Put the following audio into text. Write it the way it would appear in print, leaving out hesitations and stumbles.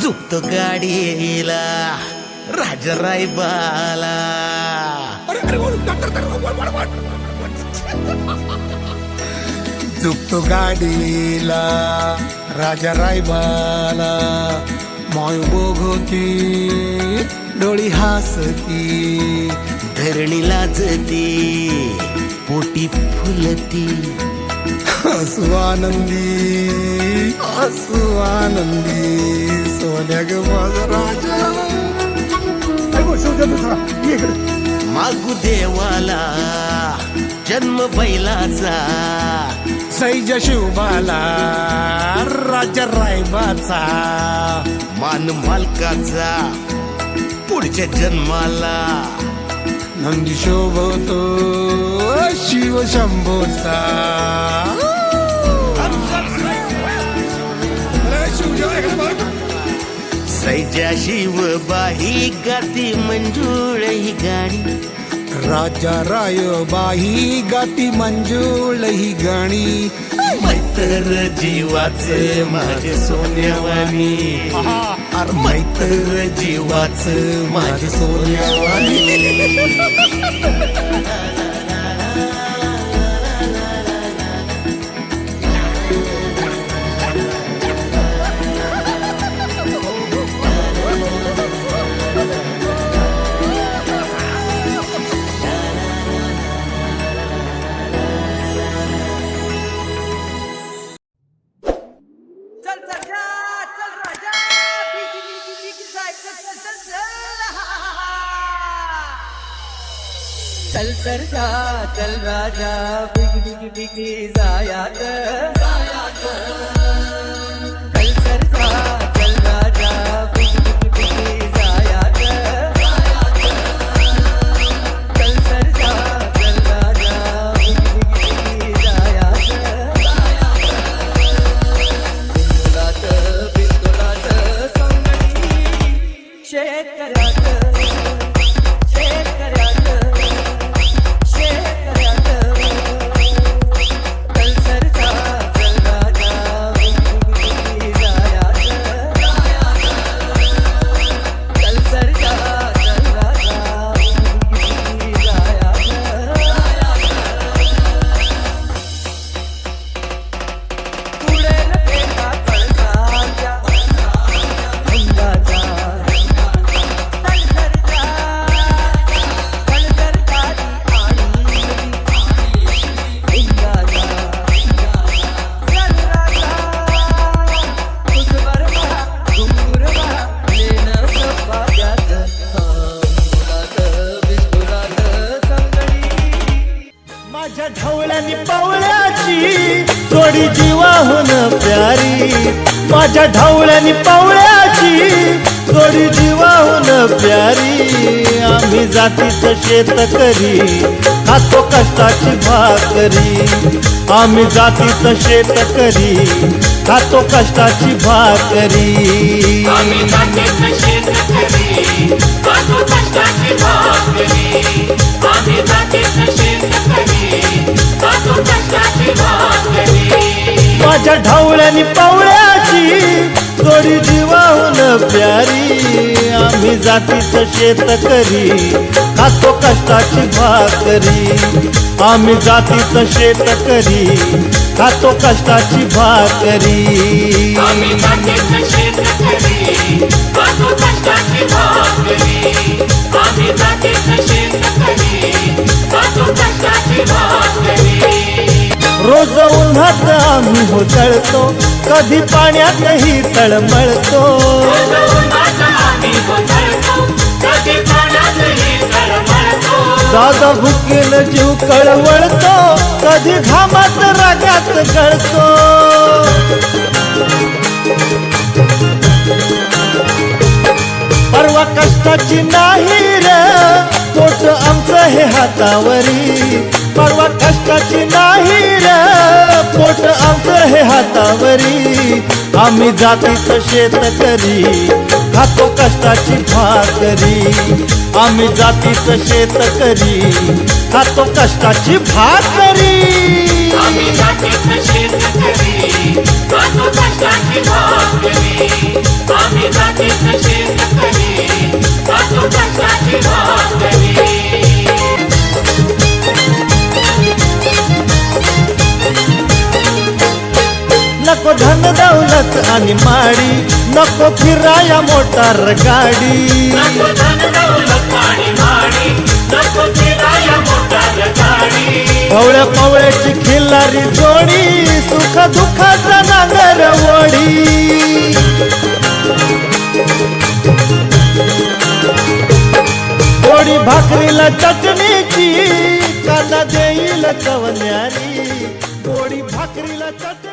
झुकतो गाडीला राजराय बाला. झुकतो गाडीला राजा रायबाला. माय बघती डोळी हसती, धरणी लाजती पोटी फुलती. हसू आनंदी सोन्या ग माझा राजा. मागू देवाला जन्म बैलाचा, सैज शिवबाला राजा रायबाचा. मान मालकाचा पुढच्या जन्माला. नंदी शोभतो शिव शंभोचा. सैजा शिवबाही गाती मंजुळ ही गाणी. राजा रायबाही गाती मंजुळ ही गाणी. मैत्र जीवाचे माझे सोन्यावानी. मैत्र जीवाचं माझे सोन्यावानी. चल सरजा चल राजा बिग बिग जायात. चल सरजा चल राजा बिग बिग जायात. चल सरजा चल राजा बिग जायात. बिंदुलात संगणी शेतकऱ्यात. माझ्या ढवळ्यानी पावळ्याची जोडी जीवाहून प्यारी. माझ्या ढवळ्यानी पावळ्याची जोडी जीवाहून प्यारी. आम्ही जातीचं शेतकरी खातो कष्टाची भाकरी. आम्ही जातीचं शेतकरी खातो कष्टाची भाकरी. आम्ही जातीचं शेतकरी खातो कष्टाची भाकरी. आम्ही जातीचं शेतकरी खातो कष्टाची भाकरी. माझ्या ढवळ्यानी पावळ्याची जोडी जीवाहून प्यारी. आम्ही जातीचं शेतकरी खातो कष्टाची भाकरी. आम्ही जातीचं शेतकरी खातो कष्टाची भाकरी. आम्ही जातीचं शेतकरी खातो कष्टाची भाकरी. आम्ही जातीचं शेतकरी खातो कष्टाची भाकरी. रोज उन्हात आम्ही होतळतो, कधी पाण्यातही तळमळतो. दादा भुकेल जीव कळवळतो, कधी घामात रागात गळतो. परवा कष्टाची नाही रे पोट आमचं हे हातावरी. परवा कष्टाची नाही रे पोट आमचं हे हातावरी. आम्ही जातीचं शेतकरी खातो कष्टाची भाकरी. आम्ही जातीचं शेतकरी खातो कष्टाची भाकरी. आम्ही जातीच शेतकरी खातो कष्टाची भाकरी आम्ही जातीच शेतकरी खातो कष्टाची भाकरी नको धन दौलत आणि माडी नको फिराया मोटार गाडी नको धन दौलत आणि माडी नको फिराया मोटार गाडी पवळ्या पवळ्याची खिल्लारी जोडी सुख दुःखाचा नांगर वडी पोळी भाकरीला चटणीची कांदा देईल चवण्यारी पोळी भाकरीला चटणी